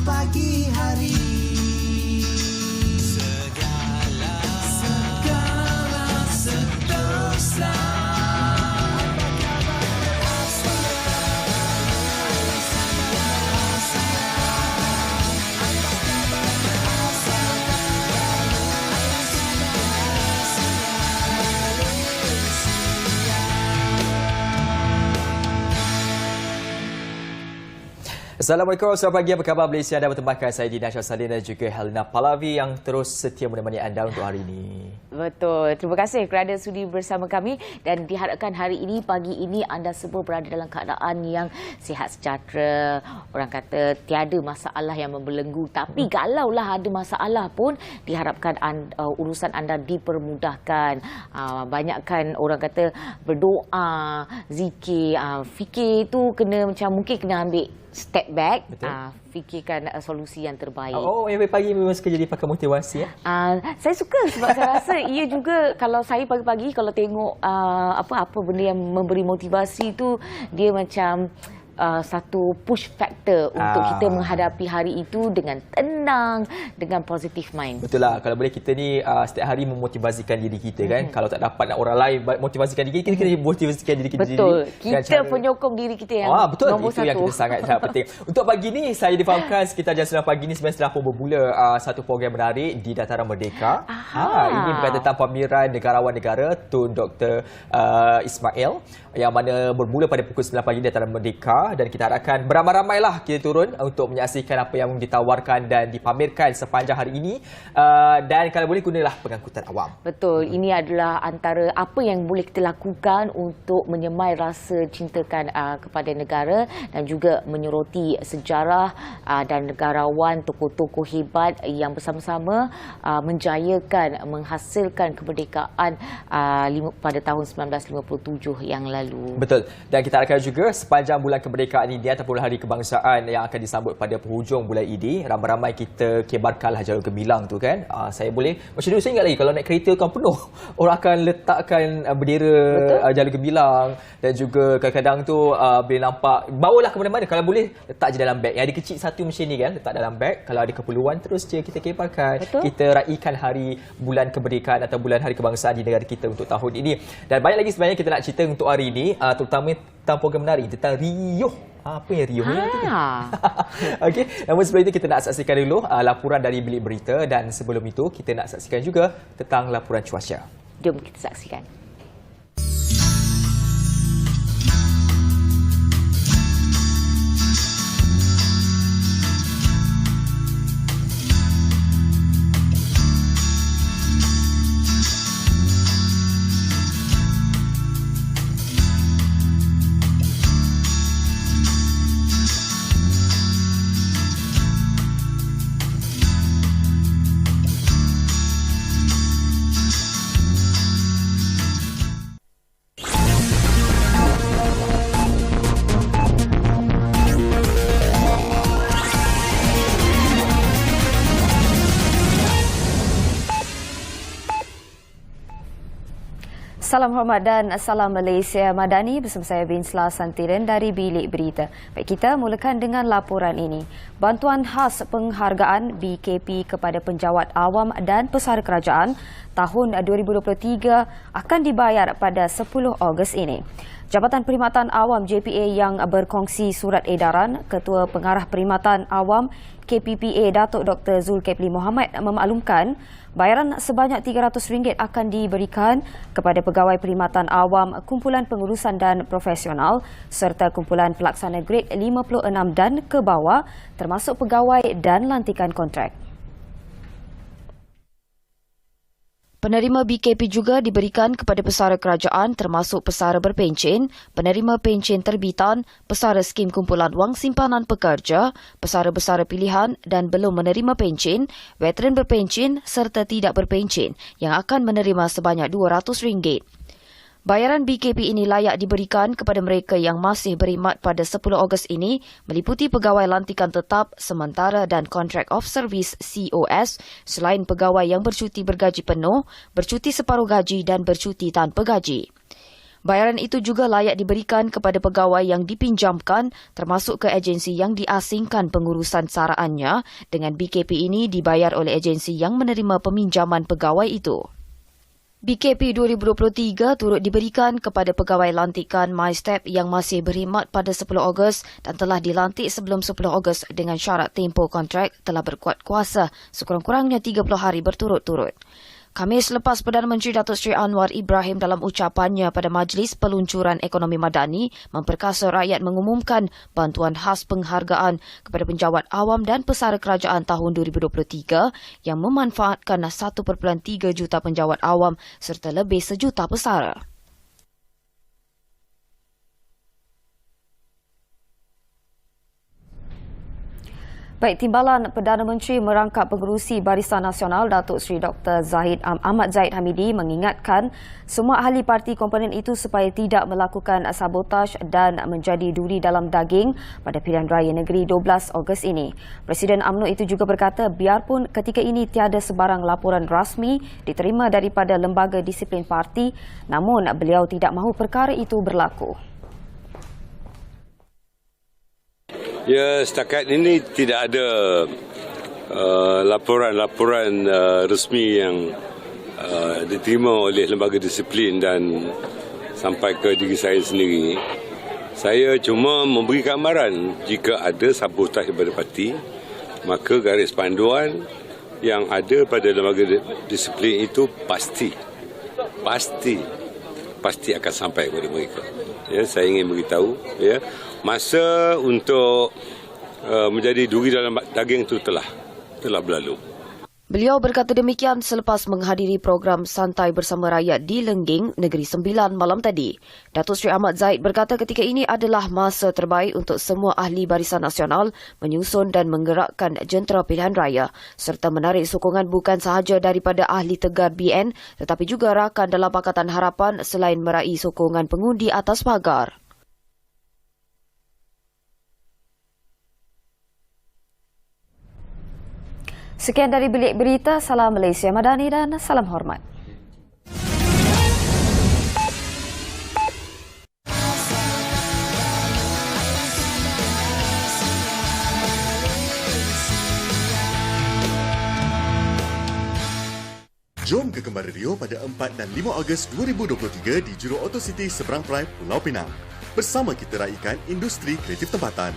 pagi hari. Segala seterusnya. Assalamualaikum, selamat pagi, apa khabar Malaysia? Anda bertembakkan saya Dina Syahsadin dan juga Helena Pahlavi yang terus setia menemani anda untuk hari ini. Betul, terima kasih kerana sudi bersama kami dan diharapkan hari ini, pagi ini anda semua berada dalam keadaan yang sihat sejahtera. Orang kata tiada masalah yang membelenggu, tapi kalaulah ada masalah pun diharapkan urusan anda dipermudahkan. Banyakkan orang kata berdoa, zikir, fikir tu kena macam mungkin kena ambil step back, fikirkan solusi yang terbaik. Oh, yang pagi memang suka jadi pakai motivasi ya? Saya suka sebab saya rasa ia juga kalau saya pagi-pagi kalau tengok apa-apa benda yang memberi motivasi tu dia macam satu push factor untuk kita menghadapi hari itu dengan tenang, dengan positive mind. Betul lah, kalau boleh kita ni setiap hari memotivasikan diri kita kan. Kalau tak dapat nak orang lain motivasikan diri kita, kita kena motivasikan diri kita sendiri. Betul, kita penyokong diri kita yang betul. nombor itu satu. Yang kita sangat penting. Untuk pagi ni, saya difahamkan sekitar jam 9 pagi ni sebenarnya telah pun bermula satu program menarik di Dataran Merdeka. Ini berkaitan tentang pameran negarawan negara Tun Dr. Ismail yang mana bermula pada pukul 9 pagi di Dataran Merdeka, dan kita harapkan beramai-ramailah kita turun untuk menyaksikan apa yang ditawarkan dan dipamerkan sepanjang hari ini, dan kalau boleh gunalah pengangkutan awam. Betul, ini adalah antara apa yang boleh kita lakukan untuk menyemai rasa cintakan kepada negara dan juga menyoroti sejarah dan negarawan, tokoh-tokoh hebat yang bersama-sama menjayakan, menghasilkan kemerdekaan pada tahun 1957 yang lalu. Betul. Dan kita harapkan juga sepanjang bulan kemerdekaan ini ataupun Hari Kebangsaan yang akan disambut pada penghujung bulan ini, ramai-ramai kita kebarkanlah jalur gemilang tu kan. Saya boleh, macam dulu saya ingat lagi kalau naik kereta kan penuh. Orang akan letakkan bendera jalur gemilang, dan juga kadang-kadang tu bila nampak, bawalah ke mana-mana. Kalau boleh letak je dalam beg. Yang ada kecil satu macam ni kan, letak dalam beg. Kalau ada keperluan terus je kita kebarkan. Kita raikan hari bulan kemerdekaan atau bulan Hari Kebangsaan di negara kita untuk tahun ini. Dan banyak lagi sebenarnya kita nak cerita untuk hari ini, terutama tentang program menarik tentang Riuh. Apa yang Riuh ni? Okey, namun sebelum itu kita nak saksikan dulu laporan dari Bilik Berita, dan sebelum itu kita nak saksikan juga tentang laporan cuaca. Jom kita saksikan. Salam hormat dan salam Malaysia Madani, bersama saya Binsla Santiran dari Bilik Berita. Baik, kita mulakan dengan laporan ini. Bantuan khas penghargaan BKP kepada penjawat awam dan pesara kerajaan tahun 2023 akan dibayar pada 10 Ogos ini. Jabatan Perkhidmatan Awam JPA yang berkongsi surat edaran, Ketua Pengarah Perkhidmatan Awam KPPA Datuk Dr. Zulkifli Mohamad memaklumkan bayaran sebanyak RM300 akan diberikan kepada pegawai perkhidmatan awam, kumpulan pengurusan dan profesional serta kumpulan pelaksana grade 56 dan ke bawah, termasuk pegawai dan lantikan kontrak. Penerima BKP juga diberikan kepada pesara kerajaan termasuk pesara berpencen, penerima pencen terbitan, pesara skim kumpulan wang simpanan pekerja, pesara besar pilihan dan belum menerima pencen, veteran berpencen serta tidak berpencen yang akan menerima sebanyak RM200. Bayaran BKP ini layak diberikan kepada mereka yang masih berkhidmat pada 10 Ogos ini, meliputi pegawai lantikan tetap, sementara dan Contract of Service COS, selain pegawai yang bercuti bergaji penuh, bercuti separuh gaji dan bercuti tanpa gaji. Bayaran itu juga layak diberikan kepada pegawai yang dipinjamkan termasuk ke agensi yang diasingkan pengurusan saraannya dengan BKP ini dibayar oleh agensi yang menerima peminjaman pegawai itu. BKP 2023 turut diberikan kepada pegawai lantikan MyStep yang masih berkhidmat pada 10 Ogos dan telah dilantik sebelum 10 Ogos dengan syarat tempoh kontrak telah berkuat kuasa sekurang-kurangnya 30 hari berturut-turut. Khamis lepas Perdana Menteri Datuk Seri Anwar Ibrahim dalam ucapannya pada Majlis Peluncuran Ekonomi Madani memperkasa rakyat mengumumkan bantuan khas penghargaan kepada penjawat awam dan pesara kerajaan tahun 2023 yang memanfaatkan 1.3 juta penjawat awam serta lebih 1 juta pesara. Baik, Timbalan Perdana Menteri merangkap pengerusi Barisan Nasional Datuk Seri Dr. Ahmad Zahid Hamidi mengingatkan semua ahli parti komponen itu supaya tidak melakukan sabotaj dan menjadi duri dalam daging pada pilihan raya negeri 12 Ogos ini. Presiden UMNO itu juga berkata biarpun ketika ini tiada sebarang laporan rasmi diterima daripada lembaga disiplin parti, namun beliau tidak mahu perkara itu berlaku. Ya, setakat ini tidak ada laporan-laporan resmi yang diterima oleh lembaga disiplin dan sampai ke diri saya sendiri. Saya cuma memberi gambaran jika ada sabotaj daripada parti, maka garis panduan yang ada pada lembaga disiplin itu pasti akan sampai kepada mereka. Ya, saya ingin beritahu, ya, masa untuk menjadi duri dalam daging itu telah berlalu. Beliau berkata demikian selepas menghadiri program Santai Bersama Rakyat di Lengging, Negeri Sembilan malam tadi. Datuk Seri Ahmad Zahid berkata ketika ini adalah masa terbaik untuk semua ahli Barisan Nasional menyusun dan menggerakkan jentera pilihan raya serta menarik sokongan bukan sahaja daripada ahli tegar BN tetapi juga rakan dalam Pakatan Harapan selain meraih sokongan pengundi atas pagar. Sekian dari Bilik Berita, salam Malaysia Madani dan salam hormat. Jom ke Kembara Rio pada 4 dan 5 Ogos 2023 di Juru Auto City Seberang Perai, Pulau Pinang. Bersama kita raikan industri kreatif tempatan.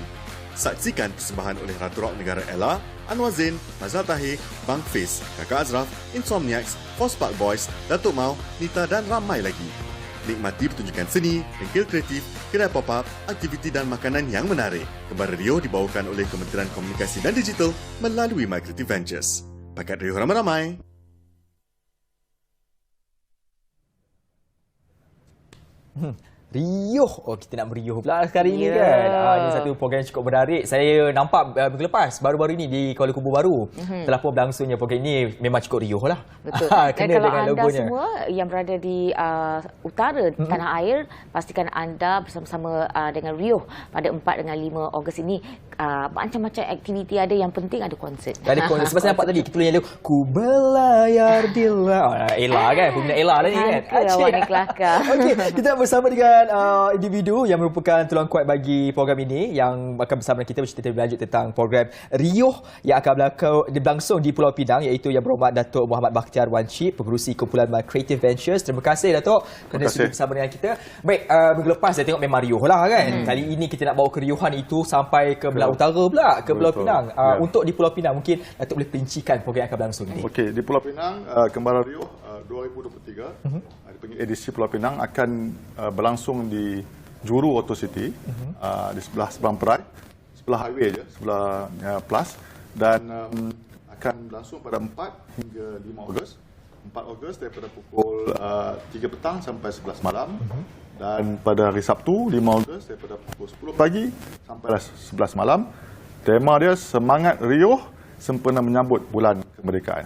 Saksikan persembahan oleh Ratu Rock Negara Ella, Anwar Zain, Mazal Tahir, Bang Fiz, Kakak Azraf, Insomniacs, Force Park Boys, Datuk Mau, Nita dan ramai lagi. Nikmati pertunjukan seni, bengkel kreatif, kedai pop-up, aktiviti dan makanan yang menarik. Kembara Rio dibawakan oleh Kementerian Komunikasi dan Digital melalui My Creative Ventures. Pakat Rio ramai-ramai. Riuh. Oh, kita nak meriuh pula sekarang ini kan. Ini satu program yang cukup menarik. Saya nampak minggu lepas, baru-baru ini di Kuala Lumpur baru. Telah pun berlangsungnya program ini memang cukup riuh lah. Betul. Kena Dan kalau dengan anda logonya. semua yang berada di utara tanah air, pastikan anda bersama-sama dengan riuh pada 4 dengan 5 Ogos ini. Macam-macam aktiviti ada, yang penting ada konsert. Ada konsert. Sebab saya nampak tadi, kita tulis yang ku belayar di laut. Ella kan, peminat Ella lah ni kan. Awak ni kelakar. Okey, kita bersama dengan individu yang merupakan tulang kuat bagi program ini yang akan bersama kita bercerita lebih lanjut tentang program Riuh yang akan berlangsung di Pulau Pinang, iaitu yang berhormat Datuk Muhammad Bakhtiar Wan Chip, pengerusi kumpulan My Creative Ventures. Terima kasih Datuk kerana sudi bersama dengan kita. Baik, minggu lepas saya tengok memang riuh lah kan. Kali ini kita nak bawa keriuhan itu sampai ke belah utara pula, ke Pulau Pinang. Untuk di Pulau Pinang, mungkin Datuk boleh perincikan program yang akan berlangsung ini. Okey, di Pulau Pinang, Kembara Riuh 2023, edisi Pulau Pinang akan berlangsung di Juru Auto City, di sebelah Seberang Perai, sebelah highway je, sebelah Plus, dan akan berlangsung pada 4 hingga 5 Ogos. 4 Ogos daripada pukul 3 petang sampai 11 malam, dan pada hari Sabtu 5 Ogos daripada pukul 10 pagi sampai 11 malam. Tema dia Semangat Riuh sempena menyambut bulan kemerdekaan.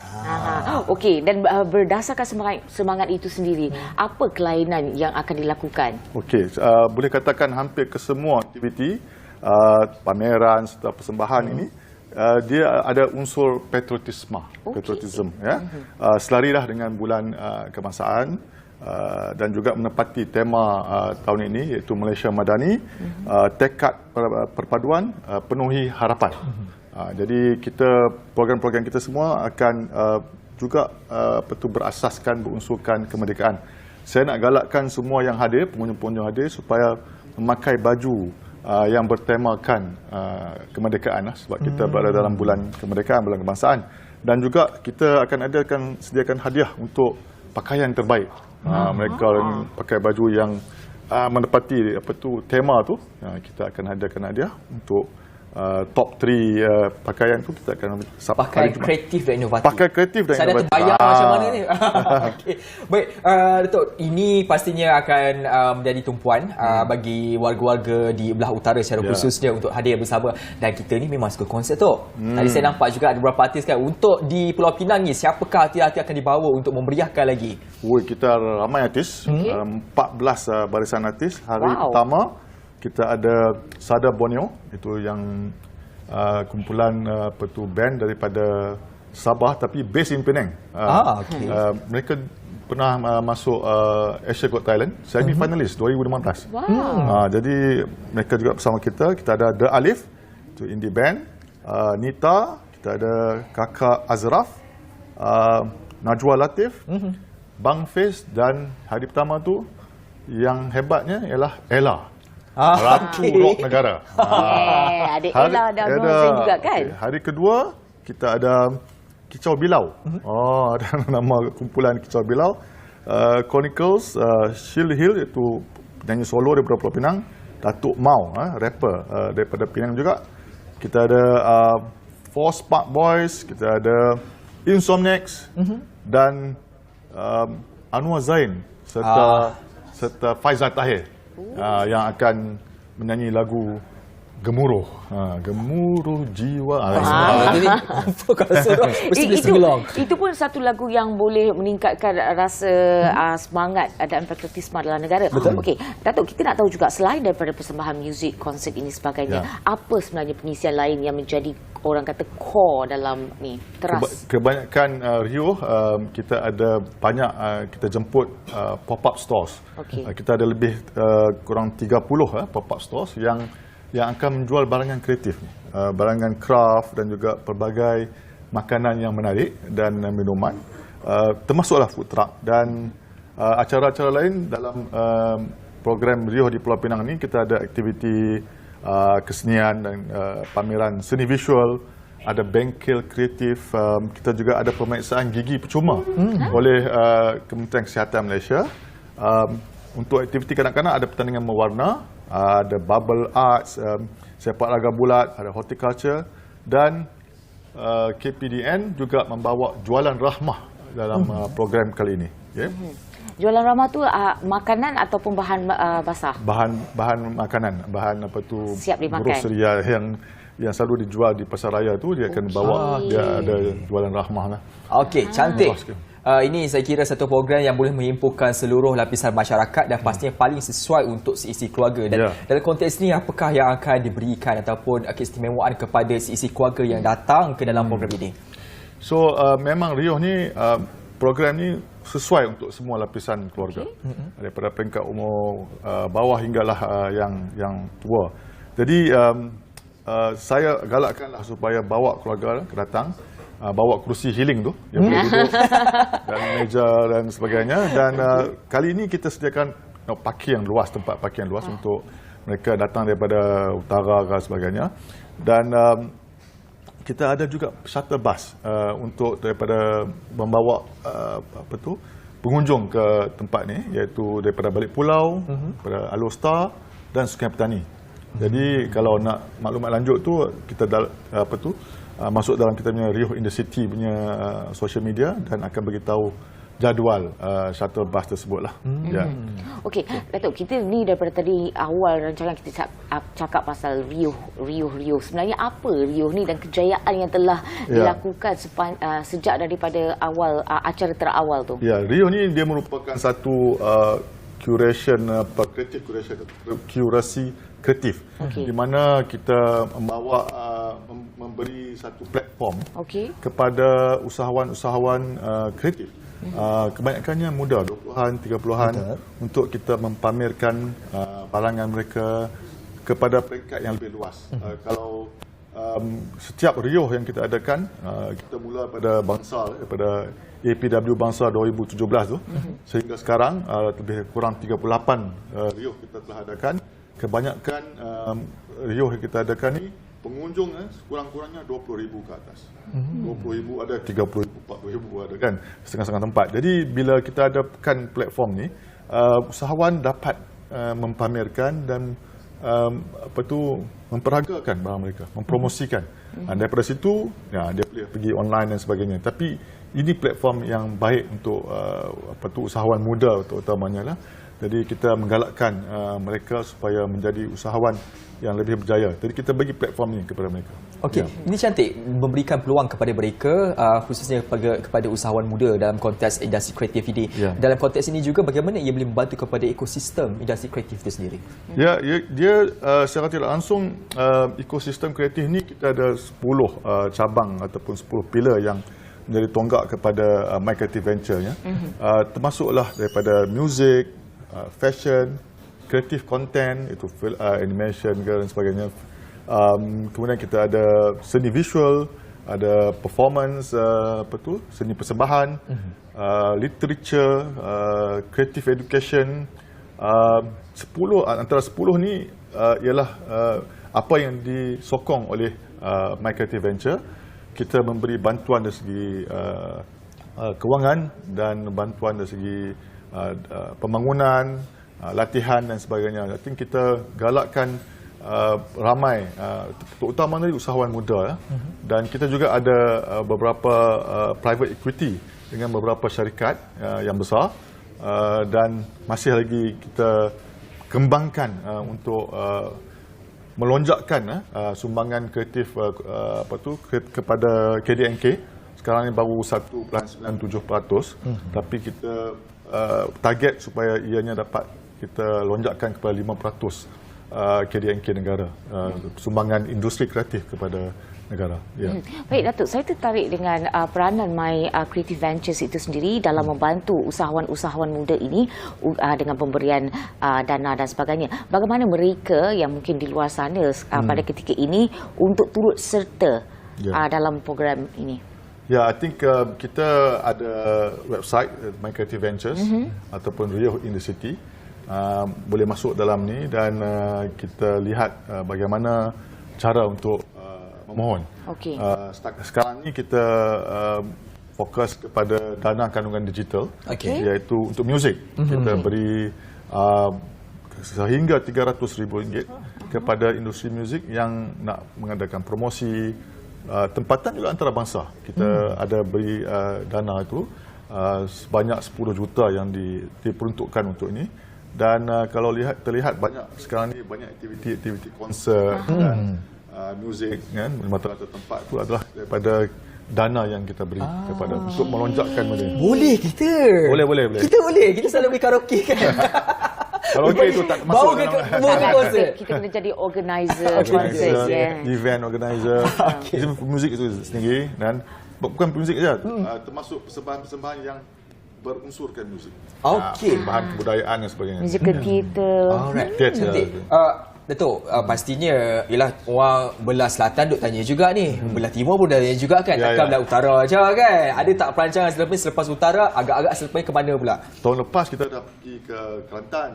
Okey, dan berdasarkan semangat itu sendiri, apa kelainan yang akan dilakukan? Okey, boleh katakan hampir ke semua aktiviti, pameran serta persembahan ini, dia ada unsur patriotisme, ya. Selarilah dengan bulan kebangsaan, dan juga menepati tema tahun ini iaitu Malaysia Madani, tekad perpaduan, penuhi harapan. Jadi program-program kita semua akan juga berasaskan, berunsurkan kemerdekaan. Saya nak galakkan semua yang hadir, pengunjung-pengunjung hadir, supaya memakai baju yang bertemakan kemerdekaan sebab kita berada dalam bulan kemerdekaan, bulan kebangsaan. Dan juga kita akan sediakan hadiah untuk pakaian terbaik. Mereka pakai baju yang menepati tema tu, kita akan hadiahkan hadiah untuk top 3 pakaian tu. Kita akan pakai kreatif dan inovatif. Pakai kreatif dan saya inovatif. Saya dah terbayang macam mana ni. Okay. Baik, Datuk, ini pastinya akan menjadi tumpuan bagi warga-warga di belah utara secara khususnya untuk hadir bersama. Dan kita ni memang suka konsert tu. Tadi saya nampak juga ada beberapa artis kan. Untuk di Pulau Pinang ni, siapakah artis-artis akan dibawa untuk memeriahkan lagi? Kita ramai artis, 14 barisan artis. Hari pertama kita ada Sada Borneo, itu yang kumpulan band daripada Sabah tapi based in Penang. Mereka pernah masuk Asia Got Talent, semi-finalis 2015. Jadi mereka juga bersama kita. Kita ada The Alif, itu indie band, Nita, kita ada Kakak Azraf, Najwa Latif, Bang Fiz, dan hari pertama tu yang hebatnya ialah Ella, Ratu Rock Negara. Ada Ella dan Nozin juga kan? Hari kedua kita ada Kicau Bilau. Ada nama kumpulan Kicau Bilau. Chronicles, Shield Hill, itu penyanyi solo daripada Pulau Pinang. Datuk Mau, rapper daripada Pinang juga. Kita ada Four Spark Boys, kita ada Insomniacs, dan Anwar Zain serta Faizal Tahir yang akan menyanyi lagu Gemuruh. Gemuruh jiwa. Itu pun satu lagu yang boleh meningkatkan rasa semangat dan patriotisme dalam negara. Okey, Datuk, kita nak tahu juga selain daripada persembahan muzik, konsert ini sebagainya, apa sebenarnya pengisian lain yang menjadi orang kata core dalam ni, teras? Kebanyakan Rio, kita ada banyak kita jemput pop-up stores. Kita ada lebih kurang 30 pop-up stores yang akan menjual barangan kreatif, barangan craft dan juga pelbagai makanan yang menarik dan minuman, termasuklah food truck dan acara-acara lain dalam program Rio di Pulau Pinang ni. Kita ada aktiviti kesenian dan pameran seni visual, ada bengkel kreatif, kita juga ada pemeriksaan gigi percuma oleh Kementerian Kesihatan Malaysia. Untuk aktiviti kanak-kanak ada pertandingan mewarna, ada bubble arts, sepak raga bulat, ada horticulture, dan KPDN juga membawa jualan rahmah dalam program kali ini. Jualan rahmah tu makanan ataupun bahan basah? Bahan makanan, bahan siap dimakan. Grocery yang selalu dijual di pasar raya tu, dia akan bawa, dia ada jualan rahmah lah. Okey, cantik. Ini saya kira satu program yang boleh menghimpunkan seluruh lapisan masyarakat dan pastinya paling sesuai untuk seisi keluarga. Dan dalam konteks ini, apakah yang akan diberikan ataupun keistimewaan kepada seisi keluarga yang datang ke dalam program ini? So, memang Rio ni, program ni sesuai untuk semua lapisan keluarga. Daripada peringkat umur bawah hinggalah yang tua. Jadi, saya galakkanlah supaya bawa keluarga datang, bawa kerusi healing tu yang boleh duduk dan meja dan sebagainya. Dan kali ini kita sediakan parking yang luas, tempat parking yang luas untuk mereka datang daripada utara dan sebagainya. Dan kita ada juga shuttle bus untuk daripada membawa pengunjung ke tempat ni, iaitu daripada balik pulau, daripada Alor Star dan Sungai Petani. Jadi kalau nak maklumat lanjut tu, kita masuk dalam kita punya Rio in the City punya social media dan akan beritahu jadual shuttle bus tersebut lah. Okey, Datuk, kita ni daripada tadi awal rancangan kita cakap pasal Rio. Sebenarnya apa Rio ni dan kejayaan yang telah dilakukan sejak daripada awal acara terawal tu? Rio ni dia merupakan satu kurasi kreatif, di mana kita memberi satu platform kepada usahawan-usahawan kreatif kebanyakannya muda, 20-an, 30-an, untuk kita mempamerkan barangan mereka kepada peringkat yang lebih luas. Kalau setiap riuh yang kita adakan, kita mula pada Bangsar, pada APW Bangsar 2017 tu, sehingga sekarang lebih kurang 38 riuh kita telah adakan. Kebanyakan riuh yang kita adakan ni, pengunjung kurang-kurangnya 20,000 ke atas. 20,000 ada, 30,000, 40,000 ada kan, setengah-setengah tempat. Jadi bila kita adakan platform ni, usahawan dapat mempamerkan dan memperagakan barang mereka, mempromosikan. Daripada situ, dia boleh pergi online dan sebagainya. Tapi ini platform yang baik untuk usahawan muda terutamanya lah. Jadi kita menggalakkan mereka supaya menjadi usahawan yang lebih berjaya. Jadi kita bagi platform ini kepada mereka. Okey, ini cantik memberikan peluang kepada mereka, khususnya kepada usahawan muda dalam konteks industri kreatif ini. Dalam konteks ini juga bagaimana ia boleh membantu kepada ekosistem industri kreatif itu sendiri? Ya, dia secara tidak langsung ekosistem kreatif ni kita ada 10 cabang ataupun 10 pilar yang menjadi tonggak kepada My Creative Venture ya. Termasuklah daripada music, fashion, creative content, itu animation dan sebagainya. Kemudian kita ada seni visual, ada performance, seni persembahan, literature, creative education. 10 antara 10 ni ialah apa yang disokong oleh My Creative Venture. Kita memberi bantuan dari segi kewangan dan bantuan dari segi pembangunan, latihan dan sebagainya. I think kita galakkan ramai, terutama dari usahawan muda, dan kita juga ada beberapa private equity dengan beberapa syarikat yang besar, dan masih lagi kita kembangkan untuk melonjakkan sumbangan kreatif kepada KDNK. Sekarang ni baru 1.97%, tapi kita target supaya ianya dapat kita lonjakkan kepada 5% KDNK negara, sumbangan industri kreatif kepada negara. Baik Datuk, saya tertarik dengan peranan My Creative Ventures itu sendiri dalam membantu usahawan-usahawan muda ini dengan pemberian dana dan sebagainya. Bagaimana mereka yang mungkin di luar sana pada ketika ini untuk turut serta dalam program ini? I think kita ada website My Creative Ventures ataupun Rio in the City. Boleh masuk dalam ni dan kita lihat bagaimana cara untuk memohon. Sekarang ni kita fokus kepada dana kandungan digital, iaitu untuk muzik. Kita beri sehingga RM300,000 kepada industri muzik yang nak mengadakan promosi, tempatan juga antarabangsa. Kita ada beri dana itu sebanyak 10 juta yang diperuntukkan untuk ini. Dan kalau terlihat banyak sekarang ni banyak aktiviti konsert dan muzik kan, mata-mata tempat itu adalah daripada dana yang kita beri kepada untuk melonjakkan mereka. Boleh kita. Boleh. Kita boleh. Kita selalu pergi karaoke kan. Karaoke itu tak masuk dalam kita kena jadi organizer konsert, event organizer. Muzik itu sendiri dan bukan muzik saja, termasuk persembahan-persembahan yang berunsurkan muzik. Bahan kebudayaan dan sebagainya. Musical theater. Datuk, pastinya ialah orang belah selatan duk tanya juga ni. Belah timur pun dah tanya juga kan. Takkan belah utara je kan. Ada tak perancangan selepas utara, agak-agak selepas ke mana pula? Tahun lepas kita dah pergi ke Kelantan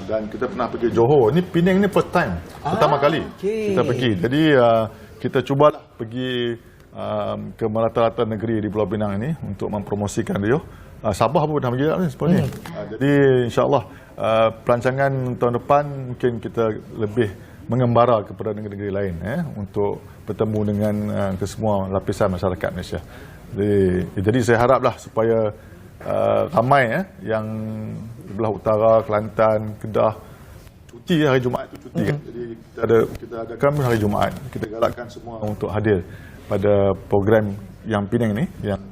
dan kita pernah pergi Johor. Ni Penang ni first time. Pertama kali kita pergi. Jadi kita cubalah pergi ke merata-rata negeri di Pulau Pinang ini untuk mempromosikan Rio. Sabah pun dah pergi ni sebenarnya. Jadi insya-Allah perancangan tahun depan mungkin kita lebih mengembara kepada negeri-negeri lain untuk bertemu dengan kesemua lapisan masyarakat Malaysia. Jadi saya haraplah supaya ramai yang belah utara, Kelantan, Kedah cuti hari Jumaat itu cuti kan. Jadi kita adakan hari Jumaat. Kita galakkan semua untuk hadir pada program yang Penang ni, yang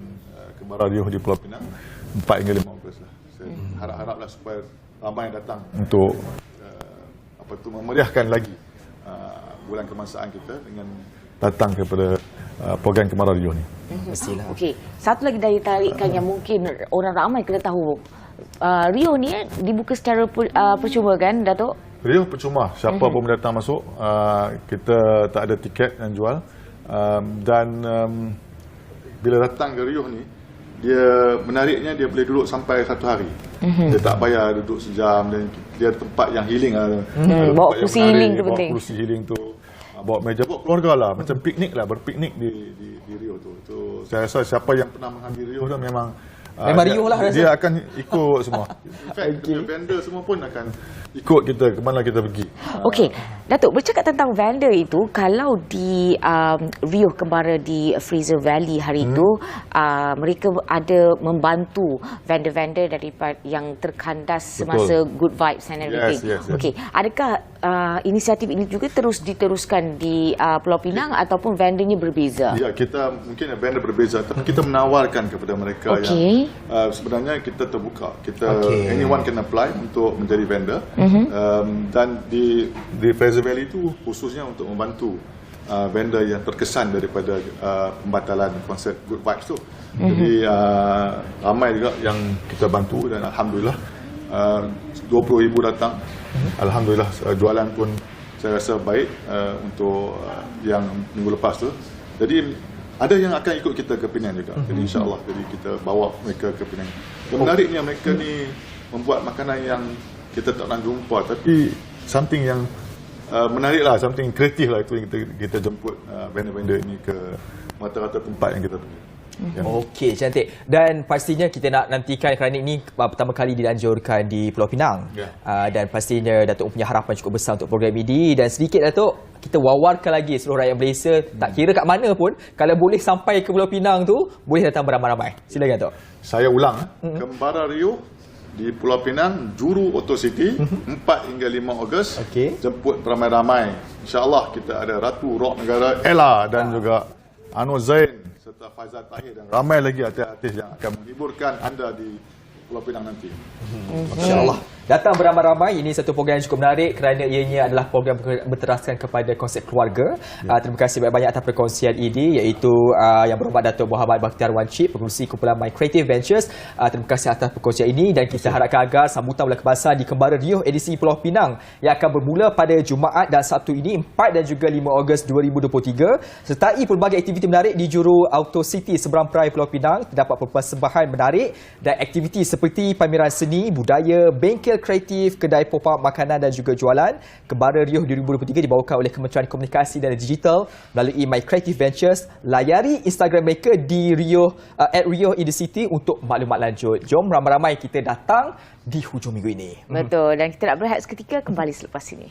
Kembara Rio di Pulau Pinang 4 hingga 5 Ogos lah. Saya harap-haraplah supaya ramai yang datang untuk memeriahkan lagi bulan kebangsaan kita dengan datang kepada program Kembara Rio ni. Mestilah. Okey, satu lagi daya tarikan yang mungkin orang ramai kena tahu. Rio ni dibuka secara percuma kan, Datuk? Rio percuma, siapa pun datang masuk, kita tak ada tiket yang jual, dan bila datang ke Rio ni, dia menariknya dia boleh duduk sampai 1 hari. Dia tak payah duduk sejam, dan dia tempat yang healing lah. Bawa kursi healing tu penting. Bawa kursi healing tu, bawa meja, bawa keluarga lah, macam piknik lah, berpiknik di Rio tu. Saya rasa siapa yang pernah mengambil Rio tu memang Rio lah rasa. dia akan ikut semua. In fact, vendor semua pun akan ikut kita ke mana kita pergi. Okey, Datuk, bercakap tentang vendor itu, kalau di Rio Kembara di Fraser Valley hari itu, mereka ada membantu vendor-vendor daripada yang terkandas semasa Good Vibes and everything. Yes. Okey, adakah inisiatif ini juga terus diteruskan di Pulau Pinang ataupun vendornya berbeza? Ya, kita mungkin vendor berbeza, tapi kita menawarkan kepada mereka yang sebenarnya kita terbuka. Anyone can apply untuk menjadi vendor. Dan di Fraser Valley itu khususnya untuk membantu vendor yang terkesan daripada pembatalan konsert Good Vibes tu. Jadi ramai juga yang kita bantu, dan alhamdulillah 20,000 datang. Alhamdulillah jualan pun saya rasa baik untuk yang minggu lepas tu. Jadi ada yang akan ikut kita ke Penang juga. Jadi insya-Allah, jadi kita bawa mereka ke Penang. Dan menariknya mereka ni membuat makanan yang kita tak pernah jumpa, tapi something yang menarik lah, something kreatif lah. Itu yang kita jemput vendor-vendor ini ke rata-rata tempat yang kita pergi. Okey, cantik. Dan pastinya kita nak nantikan kerana ini pertama kali dianjurkan di Pulau Pinang. Dan pastinya Datuk punya harapan cukup besar untuk program ini. Dan sedikit Datuk, kita wawarkan lagi seluruh rakyat Malaysia, tak kira kat mana pun, kalau boleh sampai ke Pulau Pinang tu, boleh datang beramai-ramai. Silakan Datuk. Saya ulang, Kembara Rio di Pulau Pinang, Juru Auto City, 4 hingga 5 Ogos. Jemput ramai-ramai. InsyaAllah kita ada Ratu Rock Negara Ella dan juga Anwar Zain serta Faizal Tahir dan ramai lagi artis-artis yang akan menghiburkan anda di Pulau Pinang nanti. InsyaAllah. Datang beramai-ramai, ini satu program yang cukup menarik kerana ianya adalah program berteraskan kepada konsep keluarga. Terima kasih banyak-banyak atas perkongsian ini, iaitu yang berhormat Datuk Muhammad Bakhtiar Wancip, pengerusi kumpulan My Creative Ventures. Terima kasih atas perkongsian ini, dan kita harapkan agar sambutan bulan kebangsaan di Kembara Rio edisi Pulau Pinang yang akan bermula pada Jumaat dan Sabtu ini 4 dan juga 5 Ogos 2023 sertai pelbagai aktiviti menarik di Juru Auto City seberang Perai Pulau Pinang. Terdapat persembahan menarik dan aktiviti seperti pameran seni, budaya, bengkel kreatif, kedai pop-up makanan dan juga jualan. Kembara Rio 2023 dibawakan oleh Kementerian Komunikasi dan Digital melalui My Creative Ventures. Layari Instagram mereka di Rio @Rio_in_the_city untuk maklumat lanjut. Jom ramai-ramai kita datang di hujung minggu ini. Betul, dan kita nak berehat seketika, kembali selepas ini.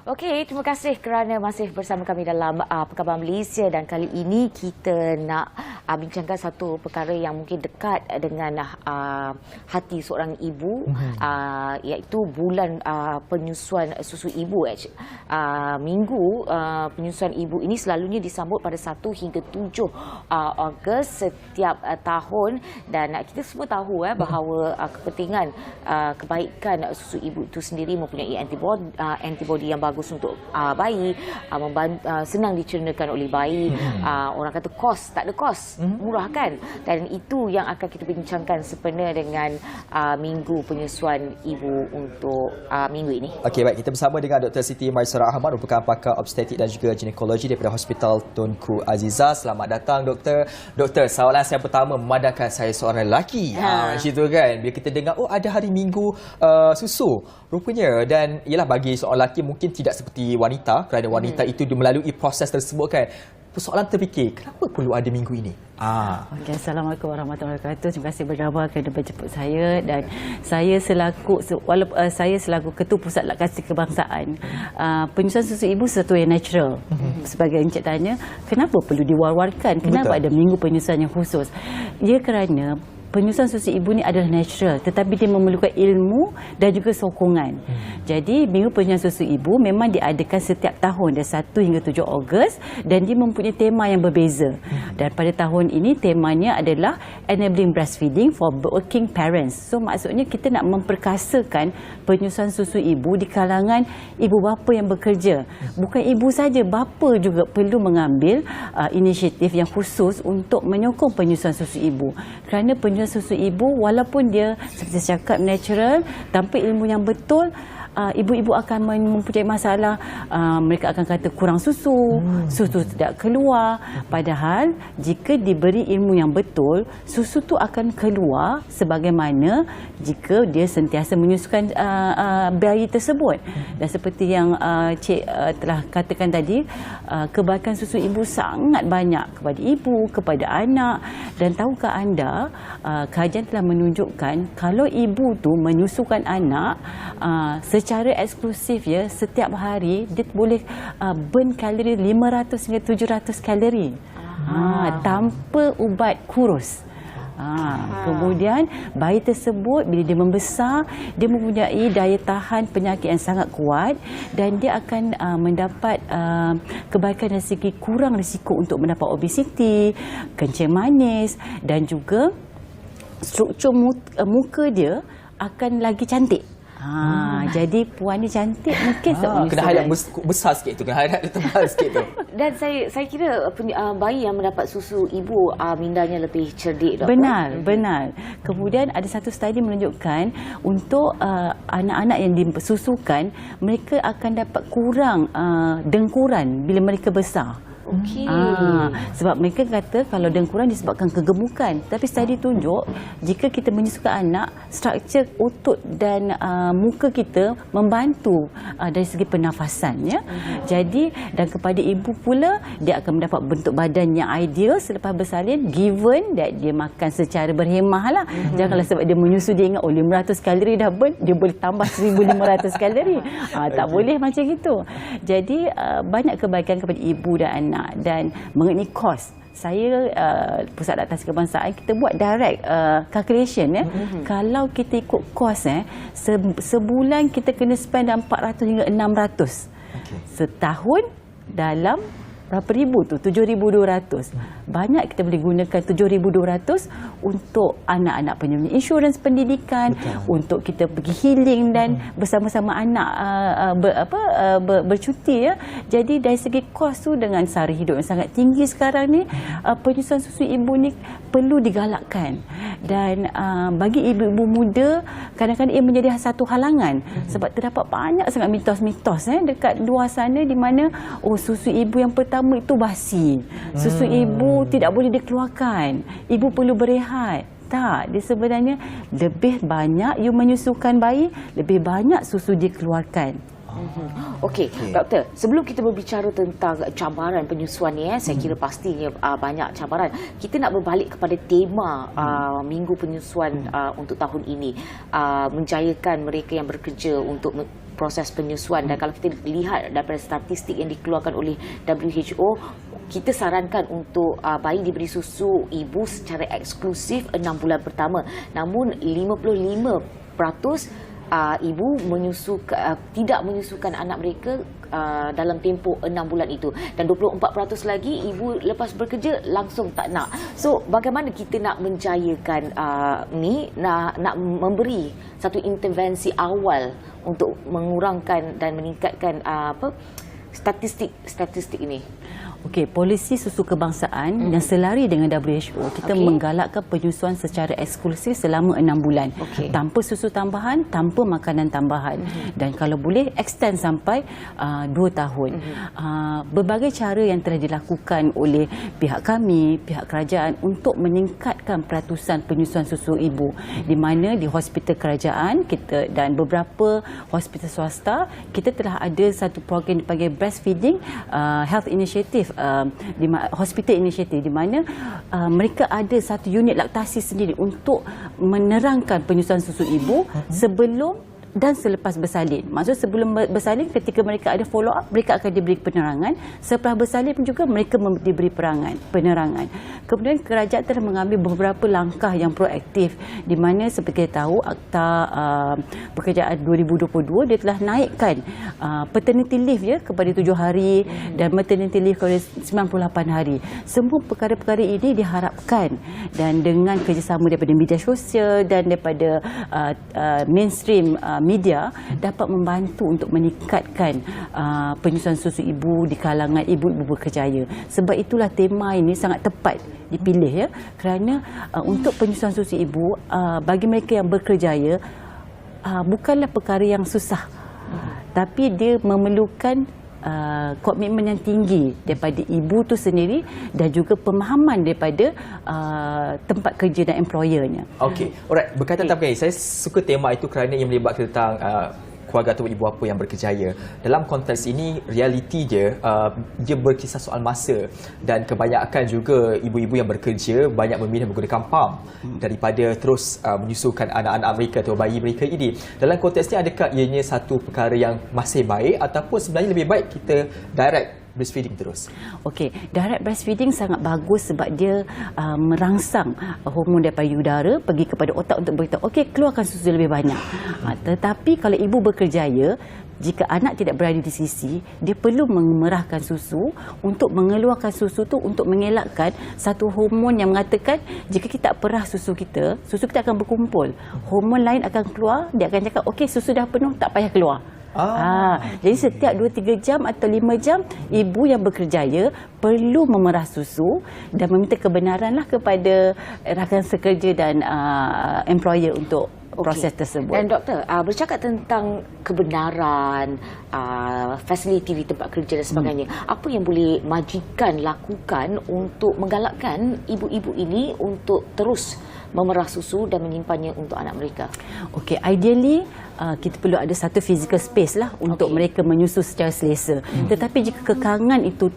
Okey, terima kasih kerana masih bersama kami dalam Perkhabaran Malaysia, dan kali ini kita nak bincangkan satu perkara yang mungkin dekat dengan hati seorang ibu, iaitu bulan penyusuan susu ibu. Minggu penyusuan ibu ini selalunya disambut pada 1 hingga 7 Ogos setiap tahun, dan kita semua tahu bahawa kepentingan kebaikan susu ibu itu sendiri mempunyai antibody yang bagus untuk bayi, senang dicernakan oleh bayi. Orang kata kos, tak ada kos, murah kan? Dan itu yang akan kita bincangkan sebenarnya dengan minggu penyusuan ibu untuk minggu ini. Okey, baik, kita bersama dengan Dr. Siti Maisarah Ahmad, merupakan pakar obstetrik dan juga ginekologi daripada Hospital Tunku Azizah. Selamat datang Doktor. Doktor, soalan saya pertama memandangkan saya seorang lelaki. Macam tu kan, bila kita dengar ada hari minggu susu rupanya, dan ialah bagi seorang lelaki mungkin tidak seperti wanita, kerana wanita itu melalui proses tersebut kan. Persoalan terfikir, kenapa perlu ada minggu ini? Okay, Assalamualaikum warahmatullahi wabarakatuh. Terima kasih berdama kerana menjemput saya, dan saya selaku Ketua Pusat Laktasi Kebangsaan, penyusuan susu ibu sesuatu yang natural. Sebagai encik tanya, kenapa perlu diwar-warkan? Kenapa ada minggu penyusuan yang khusus? Ia kerana penyusuan susu ibu ni adalah natural, tetapi dia memerlukan ilmu dan juga sokongan. Jadi Minggu Penyusuan Susu Ibu memang diadakan setiap tahun dari 1 hingga 7 Ogos dan dia mempunyai tema yang berbeza. Dan pada tahun ini temanya adalah Enabling Breastfeeding for Working Parents. So maksudnya kita nak memperkasakan penyusuan susu ibu di kalangan ibu bapa yang bekerja. Bukan ibu saja, bapa juga perlu mengambil inisiatif yang khusus untuk menyokong penyusuan susu ibu. Kerana penyusuan susu ibu walaupun dia seperti saya cakap natural, tanpa ilmu yang betul, ibu-ibu akan mempunyai masalah. Mereka akan kata kurang susu, susu tidak keluar. Padahal jika diberi ilmu yang betul, susu tu akan keluar sebagaimana jika dia sentiasa menyusukan bayi tersebut. Dan seperti yang Cik telah katakan tadi, kebaikan susu ibu sangat banyak kepada ibu, kepada anak. Dan tahukah anda, kajian telah menunjukkan kalau ibu tu menyusukan anak secara eksklusif, ya, setiap hari dia boleh burn kalori 500 hingga 700 kalori tanpa ubat kurus. Kemudian bayi tersebut bila dia membesar, dia mempunyai daya tahan penyakit yang sangat kuat dan dia akan mendapat kebaikan dari segi kurang risiko untuk mendapat obesiti, kencing manis dan juga struktur muka dia akan lagi cantik. Jadi puan ni cantik mungkin kena highlight besar sikit tu, kena highlight tebal sikit tu. Dan saya kira bayi yang mendapat susu ibu mindanya lebih cerdik, doktor. Benar. Kemudian ada satu studi menunjukkan untuk anak-anak yang disusukan, mereka akan dapat kurang dengkuran bila mereka besar. Okey. Sebab mereka kata kalau dengkuran disebabkan kegemukan. Tapi studi tunjuk jika kita menyusukan anak, struktur otot dan muka kita membantu dari segi pernafasan, ya. Jadi dan kepada ibu pula, dia akan mendapat bentuk badan yang ideal selepas bersalin, given that dia makan secara berhemah lah. Janganlah sebab dia menyusu dia ingat 500 kalori dah burn, dia boleh tambah 1500 kalori. Tak boleh macam gitu. Jadi banyak kebaikan kepada ibu dan anak. Dan mengenai kos, saya Pusat Adaptasi Kebangsaan kita buat direct calculation, ya. Kalau kita ikut kos, sebulan kita kena spend 400 hingga 600. Setahun dalam berapa ribu tu? 7,200. Banyak kita boleh gunakan 7,200 untuk anak-anak punya insurans pendidikan, untuk kita pergi healing dan bersama-sama anak bercuti, ya. Jadi dari segi kos tu, dengan sara hidup yang sangat tinggi sekarang ni, penyusuan susu ibu ni perlu digalakkan. Dan bagi ibu-ibu muda, kadang-kadang ia menjadi satu halangan sebab terdapat banyak sangat mitos-mitos dekat luar sana di mana susu ibu yang pertama itu basi. Susu ibu tidak boleh dikeluarkan. Ibu perlu berehat. Tak, dia sebenarnya lebih banyak you menyusukan bayi, lebih banyak susu dikeluarkan. Okey, doktor, sebelum kita berbicara tentang cabaran penyusuan ni, saya kira pastinya banyak cabaran. Kita nak berbalik kepada tema Minggu Penyusuan untuk tahun ini, menjayakan mereka yang bekerja untuk proses penyusuan. Dan kalau kita lihat daripada statistik yang dikeluarkan oleh WHO, kita sarankan untuk bayi diberi susu ibu secara eksklusif 6 bulan pertama. Namun 55% ibu tidak menyusukan anak mereka dalam tempoh 6 bulan itu, dan 24% lagi ibu lepas bekerja langsung tak nak. So bagaimana kita nak menjayakan nak memberi satu intervensi awal untuk mengurangkan dan meningkatkan statistik ini? Okey, polisi susu kebangsaan yang selari dengan WHO, kita menggalakkan penyusuan secara eksklusif selama 6 bulan. Tanpa susu tambahan, tanpa makanan tambahan. Dan kalau boleh extend sampai 2 tahun. Berbagai cara yang telah dilakukan oleh pihak kami, pihak kerajaan untuk meningkatkan peratusan penyusuan susu ibu. Di mana di hospital kerajaan kita dan beberapa hospital swasta, kita telah ada satu program dipanggil Breastfeeding Health Initiative, hospital initiative, di mana mereka ada satu unit laktasi sendiri untuk menerangkan penyusuan susu ibu sebelum dan selepas bersalin. Maksud sebelum bersalin, ketika mereka ada follow up, mereka akan diberi penerangan. Setelah bersalin pun juga mereka diberi penerangan. Kemudian kerajaan telah mengambil beberapa langkah yang proaktif, di mana seperti kita tahu Akta Pekerjaan 2022 dia telah naikkan paternity leave ya kepada 7 hari dan maternity leave kepada 98 hari. Semua perkara-perkara ini diharapkan, dan dengan kerjasama daripada media sosial dan daripada mainstream media dapat membantu untuk meningkatkan penyusuan susu ibu di kalangan ibu-ibu berkerjaya. Sebab itulah tema ini sangat tepat dipilih ya, kerana untuk penyusuan susu ibu bagi mereka yang berkerjaya bukanlah perkara yang susah, tapi dia memerlukan komitmen yang tinggi daripada ibu tu sendiri dan juga pemahaman daripada tempat kerja dan employernya. Okey, alright. Berkaitan tentang saya suka tema itu kerana ia melibatkan tentang keluarga atau ibu bapa yang berkerjaya. Dalam konteks ini, realiti dia berkisar soal masa, dan kebanyakan juga ibu-ibu yang bekerja banyak memilih menggunakan pam daripada terus menyusukan anak-anak mereka atau bayi mereka ini. Dalam konteks ini, adakah ianya satu perkara yang masih baik ataupun sebenarnya lebih baik kita direct breastfeeding terus? Okey, direct breastfeeding sangat bagus sebab dia merangsang hormon daripada udara pergi kepada otak untuk beritahu, okey, keluarkan susu lebih banyak. Tetapi kalau ibu berkerjaya, jika anak tidak berada di sisi, dia perlu memerahkan susu untuk mengeluarkan susu tu, untuk mengelakkan satu hormon yang mengatakan jika kita perah susu kita akan berkumpul. Hormon lain akan keluar, dia akan cakap, okey, susu dah penuh, tak payah keluar. Jadi setiap 2-3 jam atau 5 jam, ibu yang berkerjaya perlu memerah susu dan meminta kebenaranlah kepada rakan sekerja dan employer untuk proses tersebut. Dan doktor, bercakap tentang kebenaran, fasiliti di tempat kerja dan sebagainya, apa yang boleh majikan lakukan untuk menggalakkan ibu-ibu ini untuk terus memerah susu dan menyimpannya untuk anak mereka? Okey, ideally kita perlu ada satu physical space lah untuk mereka menyusu secara selesa. Tetapi jika kekangan itu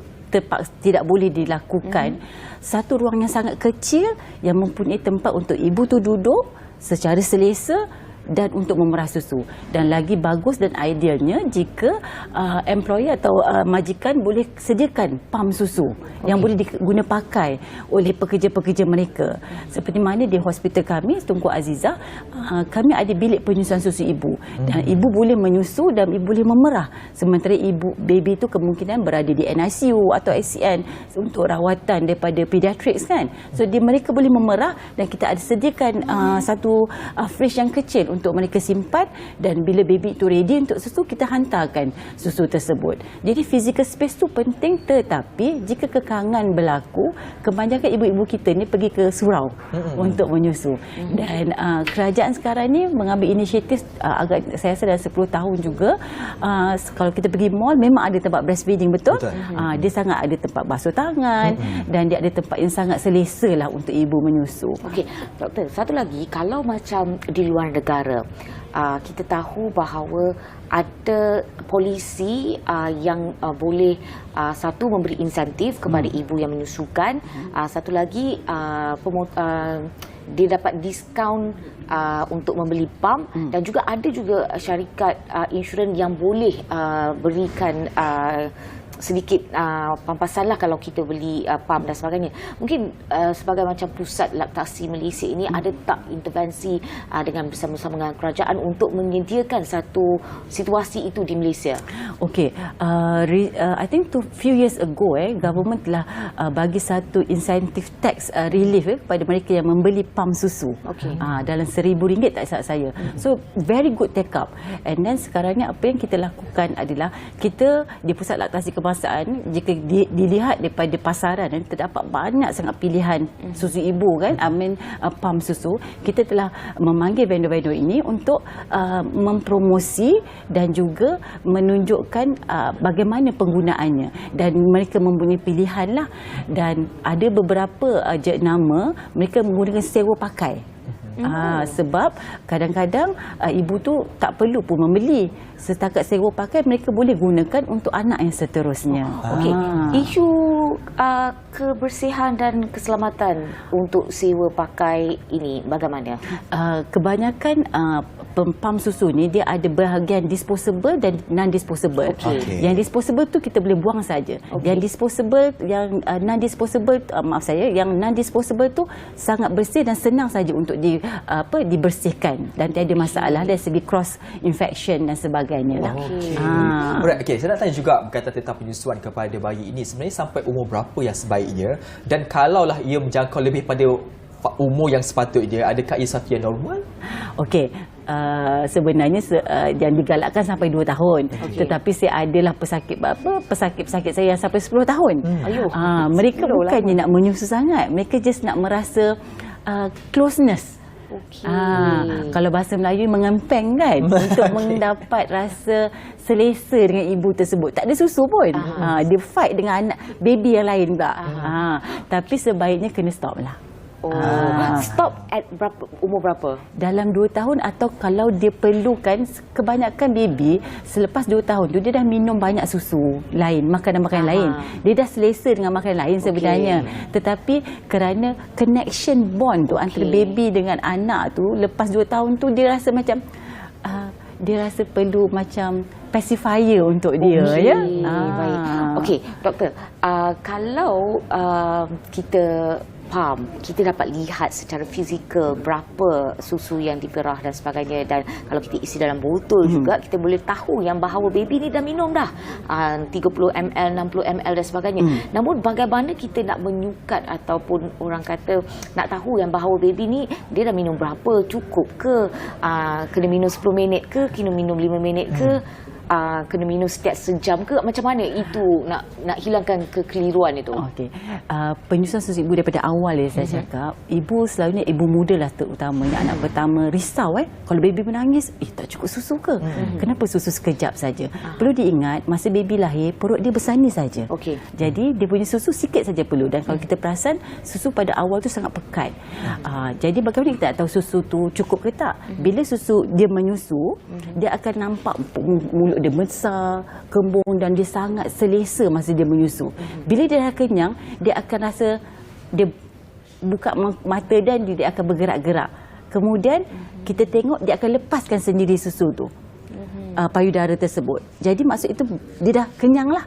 tidak boleh dilakukan, satu ruang yang sangat kecil yang mempunyai tempat untuk ibu tu duduk secara selesa dan untuk memerah susu. Dan lagi bagus dan idealnya jika employer atau majikan boleh sediakan pam susu yang boleh diguna pakai oleh pekerja-pekerja mereka. Seperti mana di hospital kami, Tunku Azizah, kami ada bilik penyusuan susu ibu. Dan ibu boleh menyusu dan ibu boleh memerah. Sementara baby itu kemungkinan berada di NICU atau ICN untuk rawatan daripada pediatrics kan. So mereka boleh memerah dan kita ada sediakan satu fridge yang kecil untuk mereka simpan, dan bila baby itu ready untuk susu, kita hantarkan susu tersebut. Jadi physical space tu penting, tetapi jika kekangan berlaku, kebanyakan ibu-ibu kita ni pergi ke surau untuk menyusu. Dan kerajaan sekarang ni mengambil inisiatif agak saya rasa dalam 10 tahun juga. Kalau kita pergi mall, memang ada tempat breastfeeding, betul? Dia sangat ada tempat basuh tangan dan dia ada tempat yang sangat selesa lah untuk ibu menyusu. Okey, doktor, satu lagi, kalau macam di luar negara, kita tahu bahawa ada polisi yang boleh satu memberi insentif kepada ibu yang menyusukan, satu lagi dia dapat diskaun untuk membeli pam, dan juga ada juga syarikat insurans yang boleh berikan sedikit pampasan lah kalau kita beli pam dan sebagainya. Mungkin sebagai macam pusat laktasi Malaysia ini, ada tak intervensi dengan bersama-sama dengan kerajaan untuk menyediakan satu situasi itu di Malaysia? Okey, I think few years ago government telah bagi satu insentif tax relief kepada mereka yang membeli pam susu. Dalam RM1,000 tak salah saya. So very good take up. And then sekarang ni apa yang kita lakukan adalah, kita di pusat laktasi kebangsaan, jika dilihat daripada pasaran, terdapat banyak sangat pilihan susu ibu kan, pam susu. Kita telah memanggil vendor-vendor ini untuk mempromosi dan juga menunjukkan bagaimana penggunaannya, dan mereka mempunyai pilihan lah. Dan ada beberapa jenama mereka menggunakan sewa pakai. Sebab kadang-kadang ibu tu tak perlu pun membeli, setakat sewa pakai mereka boleh gunakan untuk anak yang seterusnya. Okey, isu kebersihan dan keselamatan untuk sewa pakai ini bagaimana? Kebanyakan pam susu ni dia ada bahagian disposable dan non-disposable. Okey. Yang disposable tu kita boleh buang saja. Yang disposable, yang non-disposable, yang non-disposable tu sangat bersih dan senang saja untuk dibersihkan dan tiada masalah dari segi cross infection dan sebagainya lah. Alright, saya nak tanya juga berkaitan tentang penyusuan kepada bayi ini. Sebenarnya sampai umur berapa yang sebaiknya? Dan kalaulah ia menjangkau lebih pada umur yang sepatutnya, adakah ia satu yang normal? Okey, sebenarnya yang digalakkan sampai 2 tahun. Tetapi saya adalah pesakit saya yang sampai 10 tahun. Mereka bukannya nak menyusu sangat, mereka just nak merasa closeness. Kalau bahasa Melayu mengempeng kan, untuk mendapat rasa selesa dengan ibu tersebut. Tak ada susu pun. Dia fight dengan anak baby yang lain pula. Tapi sebaiknya kena stop lah. Stop at umur berapa? Dalam 2 tahun, atau kalau dia perlukan, kebanyakan baby selepas 2 tahun tu dia dah minum banyak susu lain, makanan-makanan lain. Dia dah selesa dengan makanan lain sebenarnya. Tetapi kerana connection bond tu antara baby dengan anak tu, lepas 2 tahun tu dia rasa macam dia rasa perlu macam pacifier untuk dia. Baik. Okey, doktor, kalau kita faham, kita dapat lihat secara fizikal berapa susu yang diperah dan sebagainya, dan kalau kita isi dalam botol juga kita boleh tahu yang bahawa baby ni dah minum dah 30 ml, 60 ml dan sebagainya. Namun bagaimana kita nak menyukat ataupun orang kata nak tahu yang bahawa baby ni dia dah minum berapa, cukup ke, kena minum 10 minit ke, kena minum 5 minit ke, kena minum setiap sejam ke, macam mana itu nak hilangkan kekeliruan itu? Okey. Penyusuan susu ibu daripada awal saya cakap, ibu selalunya ibu muda lah terutamanya, anak pertama risau kalau baby menangis, tak cukup susu ke? Kenapa susu sekejap saja? Perlu diingat masa baby lahir perut dia besar ni saja. Jadi dia punya susu sikit saja perlu, dan kalau kita perasan susu pada awal tu sangat pekat. Jadi bagaimana kita nak tahu susu tu cukup ke tak? Bila susu dia menyusu, dia akan nampak mulut dia besar, kembung, dan dia sangat selesa masa dia menyusu. Bila dia dah kenyang, dia akan rasa dia buka mata dan dia akan bergerak-gerak. Kemudian kita tengok dia akan lepaskan sendiri susu tu, payudara tersebut. Jadi maksud itu dia dah kenyang lah.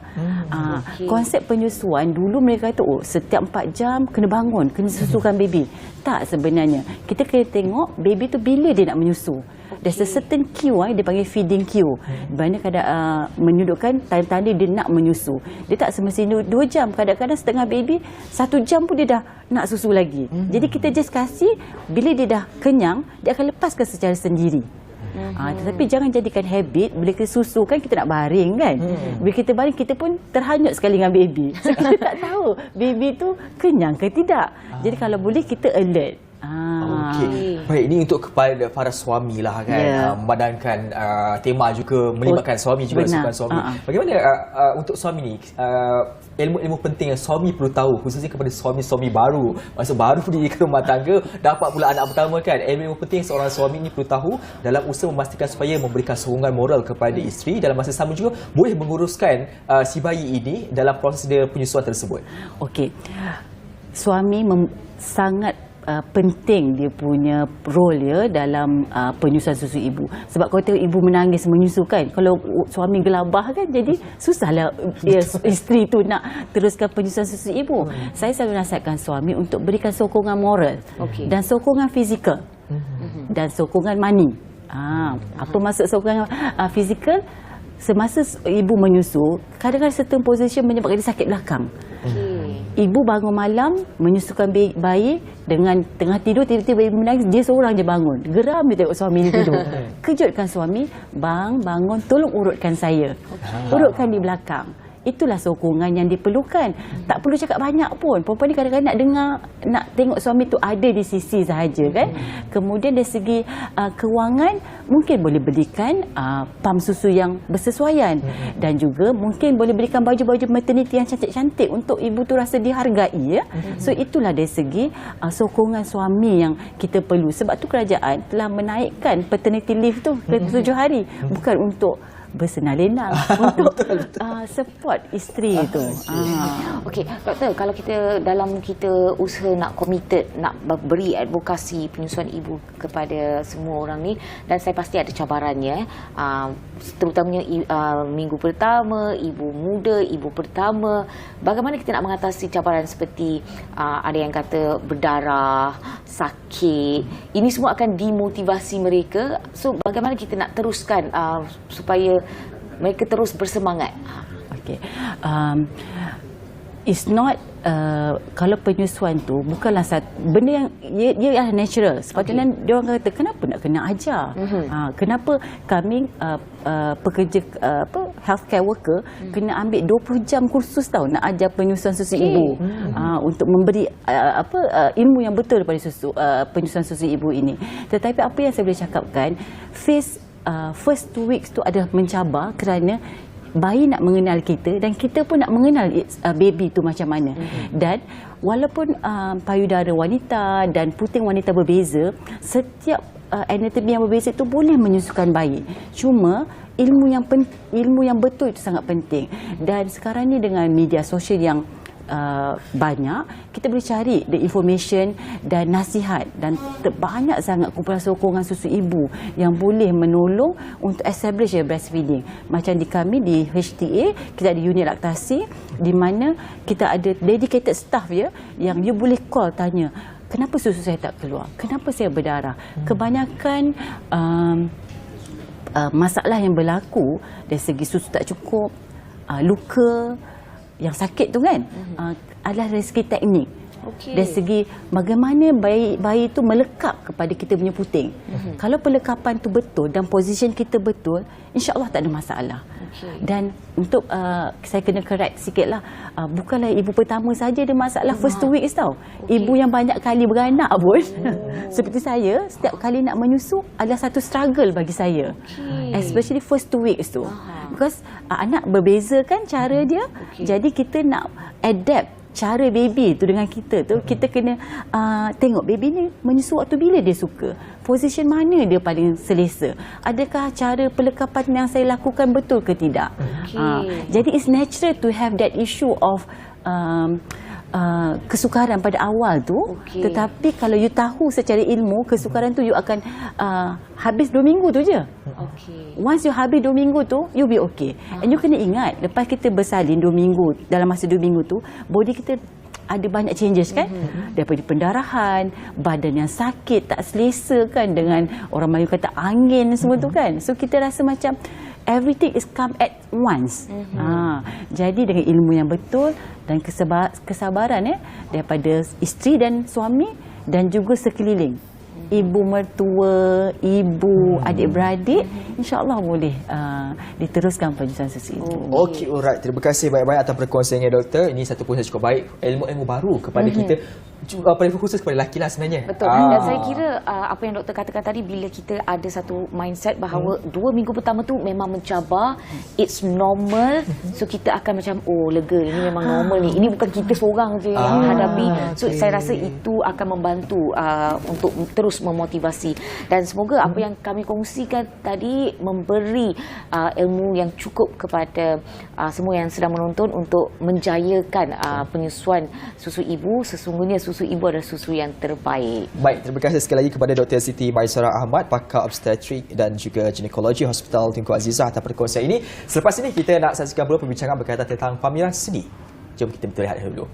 Konsep penyusuan dulu mereka kata setiap 4 jam kena bangun, kena susukan baby. Tak, sebenarnya kita kena tengok baby tu bila dia nak menyusu. There's a certain cue, dia panggil feeding cue. Banyak kadang menunjukkan tanda-tanda dia nak menyusu. Dia tak semestinya 2 jam. Kadang-kadang setengah baby 1 jam pun dia dah nak susu lagi. Jadi kita just kasih, bila dia dah kenyang, dia akan lepaskan secara sendiri. Tetapi jangan jadikan habit, bila kita susu kan kita nak baring kan. Bila kita baring, kita pun terhanyut sekali dengan baby. So kita tak tahu baby tu kenyang ke tidak. Jadi kalau boleh kita alert. Okey. Baik, ini untuk kepada para suami lah kan. Memadankan tema juga melibatkan suami juga, sukan suami. Bagaimana untuk suami ni, ilmu-ilmu penting yang suami perlu tahu, khususnya kepada suami-suami baru, maksud baru di rumah tangga, dapat pula anak pertama kan. Ilmu penting seorang suami ni perlu tahu dalam usaha memastikan supaya memberikan sokongan moral kepada isteri, dalam masa sama juga boleh menguruskan si bayi ini dalam proses dia penyusuan tersebut. Okey. Suami sangat penting dia punya role ya dalam penyusuan susu ibu. Sebab kalau tengok ibu menangis menyusukan, kalau suami gelabah kan, jadi susahlah isteri tu nak teruskan penyusuan susu ibu. Saya selalu nasihatkan suami untuk berikan sokongan moral dan sokongan fizikal dan sokongan money. Apa maksud sokongan fizikal? Semasa ibu menyusu, kadang-kadang certain position menyebabkan dia sakit belakang. Ibu bangun malam menyusukan bayi, dengan tengah tidur tiba-tiba bayi menangis, dia seorang je bangun. Geram dia tengok suami ni tidur. Kejutkan suami, "Bang, bangun, tolong urutkan saya." Urutkan di belakang. Itulah sokongan yang diperlukan. Tak perlu cakap banyak pun. Perempuan ni kadang-kadang nak dengar, nak tengok suami tu ada di sisi sahaja kan. Kemudian dari segi kewangan, mungkin boleh belikan pam susu yang bersesuaian. Dan juga mungkin boleh belikan baju-baju maternity yang cantik-cantik untuk ibu tu rasa dihargai ya. So itulah dari segi sokongan suami yang kita perlu. Sebab tu kerajaan telah menaikkan paternity leave tu ke 7 hari. Bukan untuk bersenang lenang untuk support isteri itu. Okey, doktor, kalau kita usaha nak committed, nak beri advokasi penyusuan ibu kepada semua orang ni, dan saya pasti ada cabarannya, terutamanya minggu pertama, ibu muda, ibu pertama. Bagaimana kita nak mengatasi cabaran seperti ada yang kata berdarah, sakit, ini semua akan dimotivasi mereka. So bagaimana kita nak teruskan supaya mereka terus bersemangat? Okey. It's not kalau penyusuan tu bukanlah benda yang dia adalah natural. Sepatutnya dia orang kata kenapa nak kena ajar? Kenapa kami pekerja healthcare worker kena ambil 20 jam kursus tau nak ajar penyusuan susu ibu untuk memberi ilmu yang betul daripada penyusuan susu ibu ini. Tetapi apa yang saya boleh cakapkan, first 2 weeks tu adalah mencabar kerana bayi nak mengenal kita dan kita pun nak mengenal baby tu macam mana. Dan walaupun payudara wanita dan puting wanita berbeza, setiap anatomi yang berbeza itu boleh menyusukan bayi. Cuma ilmu yang betul itu sangat penting. Dan sekarang ni dengan media sosial yang banyak, kita boleh cari the information dan nasihat, dan banyak sangat kumpulan sokongan susu ibu yang boleh menolong untuk establish breastfeeding. Macam di kami di HTA, kita ada unit laktasi di mana kita ada dedicated staff yang you boleh call tanya, kenapa susu saya tak keluar? Kenapa saya berdarah? Kebanyakan masalah yang berlaku dari segi susu tak cukup, luka yang sakit tu kan, adalah dari segi teknik. Dari segi bagaimana bayi itu melekap kepada kita punya puting. Kalau pelekapan tu betul dan position kita betul, insya-Allah tak ada masalah. Dan untuk saya kena correct sikit lah, bukanlah ibu pertama saja ada masalah first 2 weeks tau. Ibu yang banyak kali beranak pun seperti saya, setiap kali nak menyusu adalah satu struggle bagi saya, especially first 2 weeks tu. Because anak berbeza kan cara dia, jadi kita nak adapt cara baby tu dengan kita tu, kita kena tengok baby ni menyusu waktu bila dia suka, position mana dia paling selesa, adakah cara pelekapan yang saya lakukan betul ke tidak. Jadi it's natural to have that issue of kesukaran pada awal tu. Tetapi kalau you tahu secara ilmu kesukaran tu, you akan habis 2 minggu tu je. Once you habis 2 minggu tu, you be okay. And you kena ingat, lepas kita bersalin 2 minggu, dalam masa 2 minggu tu, body kita ada banyak changes kan, daripada pendarahan, badan yang sakit, tak selesa kan, dengan orang Melayu kata angin semua tu kan. So kita rasa macam everything is come at once. Jadi dengan ilmu yang betul dan kesabaran daripada isteri dan suami dan juga sekeliling, ibu mertua, ibu, adik-beradik, insya-Allah boleh diteruskan penyusuan susu itu. Okey, alright. Terima kasih banyak-banyak atas perkongsiannya, doktor. Ini satu proses cukup baik, ilmu-ilmu baru kepada kita, paling khusus kepada lelaki lah sebenarnya. Betul. Dan saya kira apa yang doktor katakan tadi, bila kita ada satu mindset bahawa 2 minggu pertama tu memang mencabar, it's normal, so kita akan macam lega, ini memang normal ni, ini bukan kita seorang je yang hadapi. So saya rasa itu akan membantu untuk terus memotivasi, dan semoga apa yang kami kongsikan tadi memberi ilmu yang cukup kepada semua yang sedang menonton untuk menjayakan penyusuan susu ibu. Sesungguhnya susu ibu adalah susu yang terbaik. Baik, terima kasih sekali lagi kepada Dr. Siti Maisarah Ahmad, pakar obstetrik dan juga ginekologi Hospital Tunku Azizah atas perkongsian ini. Selepas ini kita nak saksikan pula perbincangan berkaitan tentang pameran seni. Jom kita lihat dulu.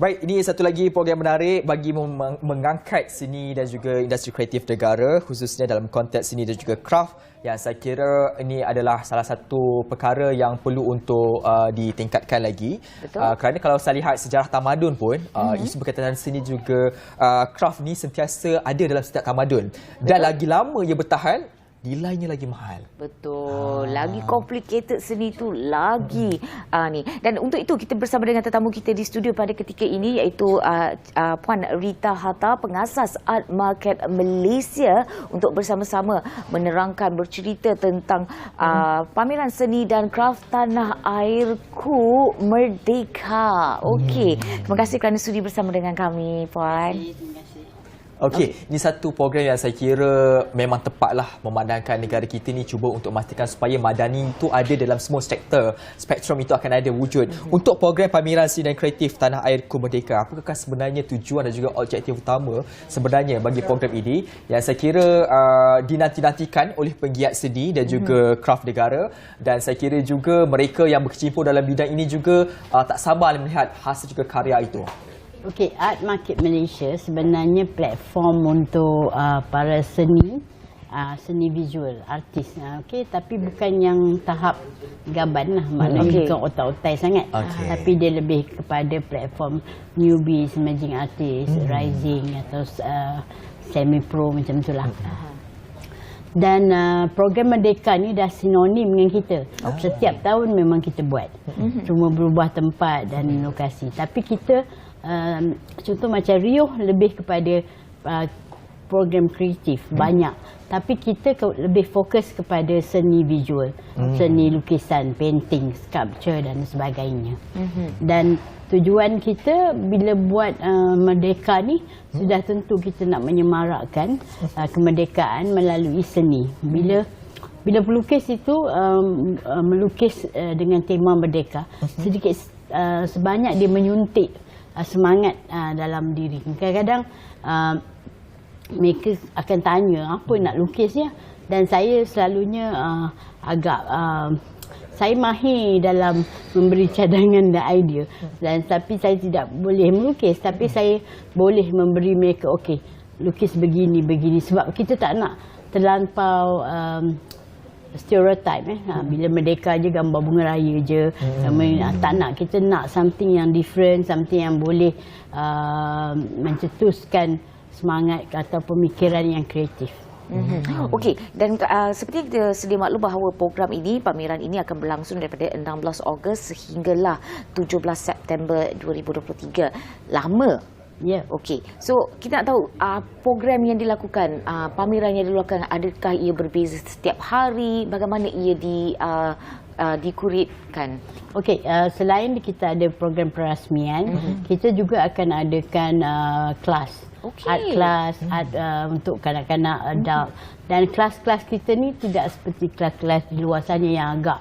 Baik, ini satu lagi program menarik bagi mengangkat seni dan juga industri kreatif negara, khususnya dalam konteks seni dan juga kraft, yang saya kira ini adalah salah satu perkara yang perlu untuk ditingkatkan lagi. Kerana kalau saya lihat sejarah tamadun pun, isu berkaitan seni juga kraft ni sentiasa ada dalam setiap tamadun. Dan lagi lama ia bertahan, nilainya lagi mahal. Betul. Lagi complicated seni tu lagi ni. Dan untuk itu kita bersama dengan tetamu kita di studio pada ketika ini iaitu Puan Rita Hatta, pengasas Art Market Malaysia, untuk bersama-sama menerangkan, bercerita tentang pameran seni dan kraf Tanah Airku Merdeka. Okey. Terima kasih kerana sudi bersama dengan kami, Puan. Okey, ini satu program yang saya kira memang tepatlah memandangkan negara kita ni cuba untuk memastikan supaya madani itu ada dalam semua sektor. Spektrum itu akan ada wujud. Untuk program pameran seni dan kreatif Tanah Airku Merdeka, apakah sebenarnya tujuan dan juga objektif utama sebenarnya bagi program ini yang saya kira dinanti-nantikan oleh penggiat seni dan juga kraf negara, dan saya kira juga mereka yang berkecimpung dalam bidang ini juga tak sabar melihat hasil juga karya itu. Okey, Art Market Malaysia sebenarnya platform untuk para seni visual, artis. Okey, tapi bukan yang tahap gaban lah, maknanya bukan otak-otak sangat. Tapi dia lebih kepada platform newbies, emerging artist, rising atau semi-pro macam itulah. Dan program Merdeka ni dah sinonim dengan kita. Setiap tahun memang kita buat. Cuma berubah tempat dan lokasi. Tapi kita contoh macam Rio lebih kepada program kreatif banyak, tapi kita lebih fokus kepada seni visual, seni lukisan, painting, sculpture dan sebagainya. Dan tujuan kita bila buat Merdeka ni sudah tentu kita nak menyemarakkan kemerdekaan melalui seni. Bila pelukis itu melukis dengan tema merdeka, sedikit sebanyak dia menyuntik semangat dalam diri. Kadang-kadang mereka akan tanya apa nak lukisnya, dan saya selalunya agak saya mahir dalam memberi cadangan dan idea, dan tapi saya tidak boleh melukis, tapi saya boleh memberi mereka okey lukis begini sebab kita tak nak terlampau stereotype. Bila Merdeka je gambar bunga raya je, tak nak, kita nak something yang different, something yang boleh mencetuskan semangat atau pemikiran yang kreatif. Okey, dan seperti kita sedia maklum bahawa program ini, pameran ini akan berlangsung daripada 16 Ogos sehinggalah 17 September 2023. Lama. Ya. Okey. So, kita nak tahu program yang dilakukan, pameran yang dilakukan, adakah ia berbeza setiap hari? Bagaimana ia dikuritkan? Okey, selain kita ada program perasmian, kita juga akan adakan kelas. Art class, art untuk kanak-kanak, adult. Dan kelas-kelas kita ni tidak seperti kelas-kelas di luar sana yang agak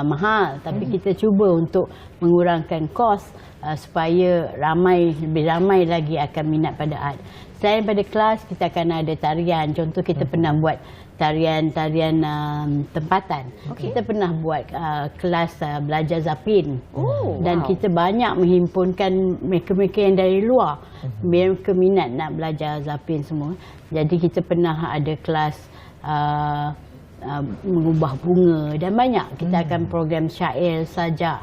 mahal, tapi kita cuba untuk mengurangkan kos supaya lebih ramai lagi akan minat pada art. Selain pada kelas, kita akan ada tarian. Contoh kita pernah buat tarian tempatan. Kita pernah buat kelas belajar zapin. Dan kita banyak menghimpunkan mereka-mereka yang dari luar. Mereka minat nak belajar zapin semua. Jadi kita pernah ada kelas mengubah bunga dan banyak. Kita akan program syair sajak.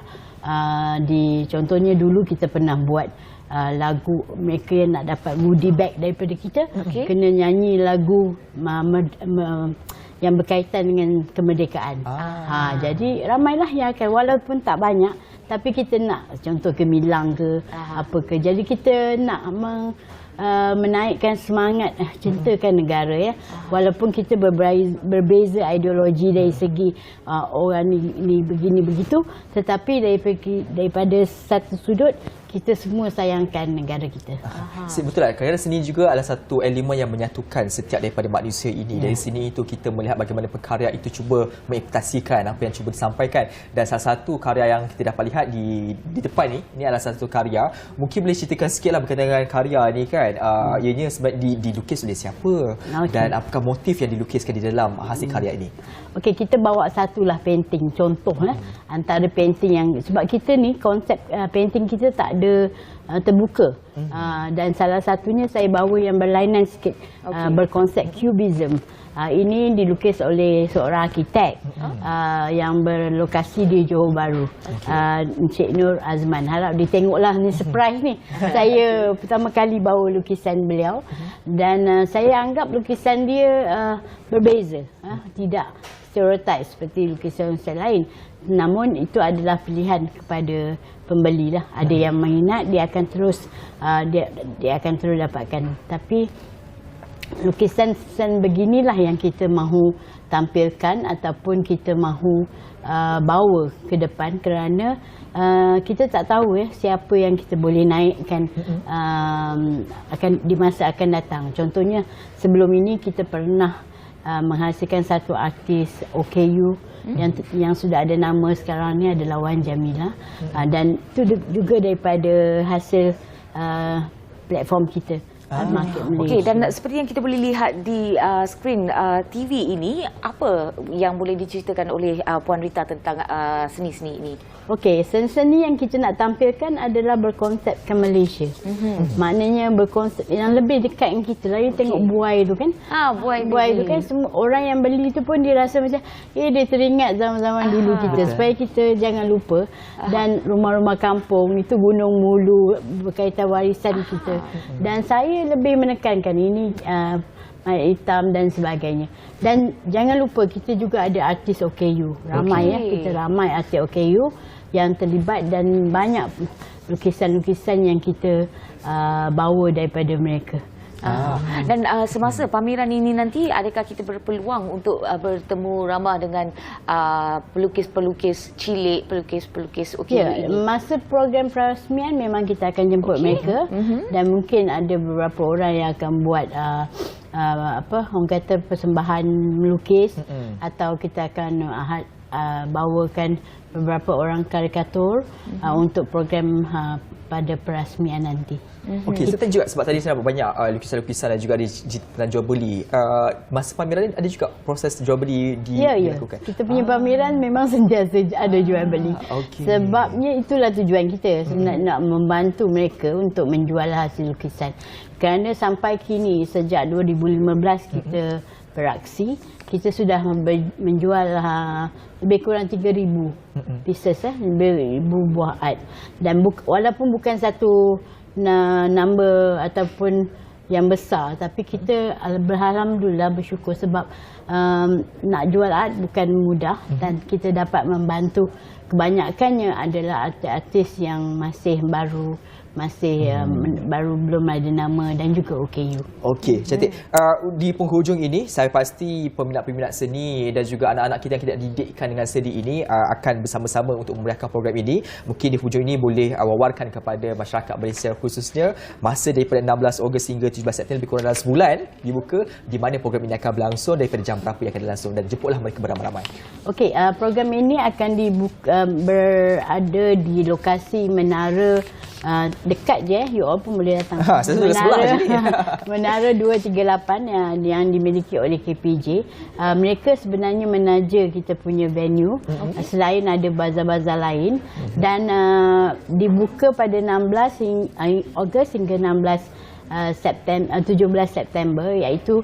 Contohnya dulu kita pernah buat lagu, mereka yang nak dapat goodie bag daripada kita kena nyanyi lagu yang berkaitan dengan kemerdekaan. Jadi ramailah yang akan, walaupun tak banyak, tapi kita nak contoh gemilang ke apa ke. Jadi kita nak menaikkan semangat cintakan negara, ya. Walaupun kita berbeza ideologi dari segi orang ni begini begitu, tetapi daripada satu sudut kita semua sayangkan negara kita. Betul tak? Kerana seni juga adalah satu elemen yang menyatukan setiap daripada manusia ini. Dari sini itu kita melihat bagaimana pekarya itu cuba mengimplementasikan apa yang cuba disampaikan. Dan salah satu karya yang kita dapat lihat di depan ini adalah satu karya. Mungkin boleh ceritakan sikitlah berkaitan dengan karya ni kan. Ianya dilukis oleh siapa? Dan apakah motif yang dilukiskan di dalam hasil karya ini? Okey, kita bawa satulah painting contohlah. Antara painting yang, sebab kita ni konsep painting kita tak ada terbuka. Dan salah satunya saya bawa yang berlainan sikit, berkonsep cubism. Ini dilukis oleh seorang arkitek yang berlokasi di Johor Bahru, Encik Nur Azman. Harap ditengoklah, ni surprise ni. Saya pertama kali bawa lukisan beliau dan saya anggap lukisan dia berbeza, tidak stereotip seperti lukisan lain. Namun itu adalah pilihan kepada pembeli lah. Ada yang minat, dia akan terus dia akan terus dapatkan. Tapi lukisan beginilah yang kita mahu tampilkan ataupun kita mahu bawa ke depan, kerana kita tak tahu siapa yang kita boleh naikkan akan di masa akan datang. Contohnya sebelum ini kita pernah menghasilkan satu artis OKU yang sudah ada nama sekarang ni adalah Wan Jamila, dan itu juga daripada hasil platform kita. Okey, dan seperti yang kita boleh lihat di skrin TV ini, apa yang boleh diceritakan oleh Puan Rita tentang seni-seni ini? Okey, seni yang kita nak tampilkan adalah berkonsepkan Malaysia. Maknanya berkonsep yang lebih dekat dengan kita lah. You tengok buai tu kan? Buai tu kan, semua orang yang beli tu pun dia rasa macam dia teringat zaman-zaman dulu kita. Supaya kita jangan lupa. Dan rumah-rumah kampung itu Gunung Mulu berkaitan warisan kita. Dan saya lebih menekankan ini mayat hitam dan sebagainya. Dan jangan lupa kita juga ada artis OKU. Ramai kita ramai artis OKU yang terlibat dan banyak lukisan-lukisan yang kita bawa daripada mereka. Dan semasa pameran ini nanti, adakah kita berpeluang untuk bertemu ramah dengan pelukis-pelukis cilik, pelukis-pelukis OKU ini? Masa program perasmian memang kita akan jemput mereka, dan mungkin ada beberapa orang yang akan buat orang kata persembahan melukis, atau kita akan bawakan beberapa orang karikatur untuk program pada perasmian nanti. Okey, serta juga sebab tadi saya nampak banyak lukisan-lukisan dan juga ada jual beli. Masa pameran ada juga proses jual beli dilakukan. Kita punya pameran memang sentiasa ada jual beli. Sebabnya itulah tujuan kita, sebenarnya nak membantu mereka untuk menjual hasil lukisan. Kerana sampai kini sejak 2015 kita beraksi, kita sudah menjual lebih kurang 3,000 pieces, lebih 1,000 buah art. Dan walaupun bukan satu number ataupun yang besar, tapi kita alhamdulillah bersyukur sebab nak jual art bukan mudah, dan kita dapat membantu. Kebanyakannya adalah artis-artis yang masih baru, baru belum ada nama, dan juga OKU. Okey, cantik. Di penghujung ini, saya pasti peminat-peminat seni dan juga anak-anak kita yang tidak didikkan dengan seni ini akan bersama-sama untuk memeriahkan program ini. Mungkin di hujung ini boleh wawarkan kepada masyarakat Malaysia khususnya masa daripada 16 Ogos hingga 17 September, lebih kurang dalam sebulan dibuka, di mana program ini akan berlangsung, daripada jam berapa yang akan berlangsung, dan jemputlah mereka beramai-ramai. Okey, program ini akan berada di lokasi menara dekat je, you all pun boleh datang. Menara 238 yang dimiliki oleh KPJ. Mereka sebenarnya menaja kita punya venue, selain ada bazar-bazar lain, dan dibuka pada 16 Ogos hingga 17 September, iaitu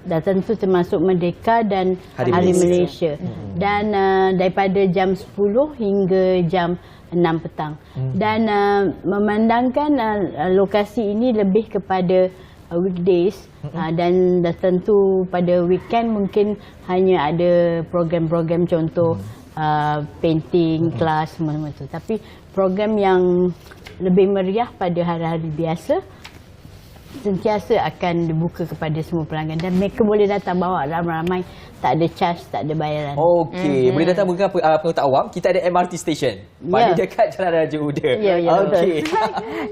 dan tentu termasuk Merdeka dan Hari Malaysia. Dan daripada jam 10 hingga jam 6 petang. Dan memandangkan lokasi ini lebih kepada weekdays, dan tentu pada weekend mungkin hanya ada program-program contoh painting, kelas, semua itu. Tapi program yang lebih meriah pada hari-hari biasa sentiasa akan dibuka kepada semua pelanggan, dan mereka boleh datang bawa ramai-ramai, tak ada charge, tak ada bayaran. Okey, boleh datang bukan pengurutan awam. Kita ada MRT station paling dekat Jalan Raja Muda. Okey.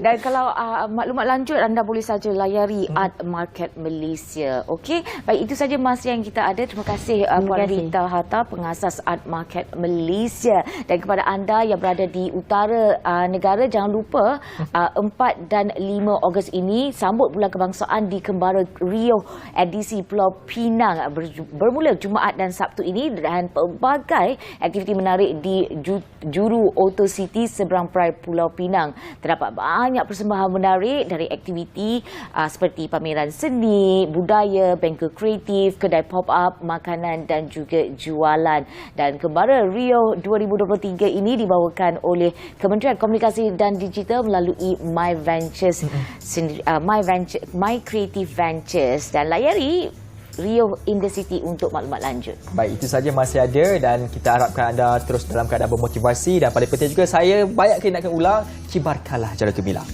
Dan kalau maklumat lanjut, anda boleh saja layari Art Market Malaysia. Okey, baik, itu saja masa yang kita ada. Terima kasih Puan Rita Hatta, pengasas Art Market Malaysia. Dan kepada anda yang berada di utara negara, jangan lupa 4 dan 5 Ogos ini sambut Bulan Kebangsaan di Kembara Rio edisi Pulau Pinang bermula Jumaat dan Sabtu ini, dan pelbagai aktiviti menarik di Juru Auto City seberang Perai Pulau Pinang. Terdapat banyak persembahan menarik dari aktiviti seperti pameran seni, budaya, bengkel kreatif, kedai pop-up, makanan dan juga jualan. Dan Kembara Rio 2023 ini dibawakan oleh Kementerian Komunikasi dan Digital melalui My Creative Ventures, dan layari Rio in the City untuk maklumat lanjut. Baik, itu saja masih ada, dan kita harapkan anda terus dalam keadaan bermotivasi, dan paling penting juga saya banyak kali nakkan ulang, kibarkanlah jalan gemilang.